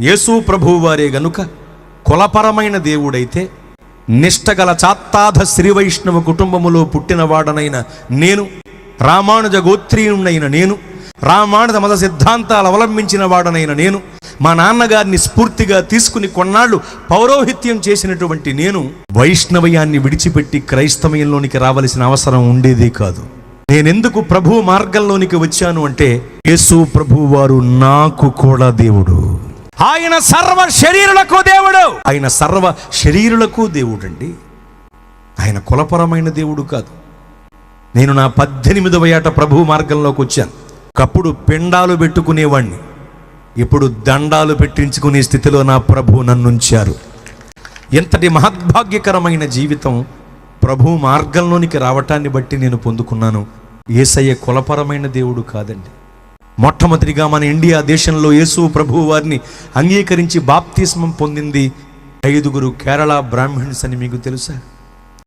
యేసు ప్రభువు వారే గనుక కులపరమైన దేవుడైతే, నిష్టగల చాత్తాధ శ్రీవైష్ణవ కుటుంబములో పుట్టినవాడనైన నేను, రామానుజ గోత్రీయునైన నేను, రామానుజ మత సిద్ధాంతాలు అవలంబించిన వాడనైన నేను, మా నాన్నగారిని స్ఫూర్తిగా తీసుకుని కొన్నాళ్ళు పౌరోహిత్యం చేసినటువంటి నేను వైష్ణవయాన్ని విడిచిపెట్టి క్రైస్తవయంలోనికి రావలసిన అవసరం ఉండేదే కాదు. నేనెందుకు ప్రభు మార్గంలోనికి వచ్చాను అంటే, యేసు ప్రభువు వారు నాకు కూడా దేవుడు. ఆయన సర్వ శరీరులకు దేవుడు. ఆయన సర్వ శరీరులకు దేవుడు అండి. ఆయన కులపరమైన దేవుడు కాదు. నేను నా 18వ ఏట ప్రభు మార్గంలోకి వచ్చాను. ఒకప్పుడు పిండాలు పెట్టుకునేవాణ్ణి, ఇప్పుడు దండాలు పెట్టించుకునే స్థితిలో నా ప్రభు నన్ను ఉంచారు. ఎంతటి మహద్భాగ్యకరమైన జీవితం ప్రభు మార్గంలోనికి రావటాన్ని బట్టి నేను పొందుకున్నాను. యేసయ్య కులపరమైన దేవుడు కాదండి. మొట్టమొదటిగా మన ఇండియా దేశంలో యేసు ప్రభువు వారిని అంగీకరించి బాప్తిస్మం పొందింది 5 కేరళ బ్రాహ్మణ్స్ అని మీకు తెలుసా?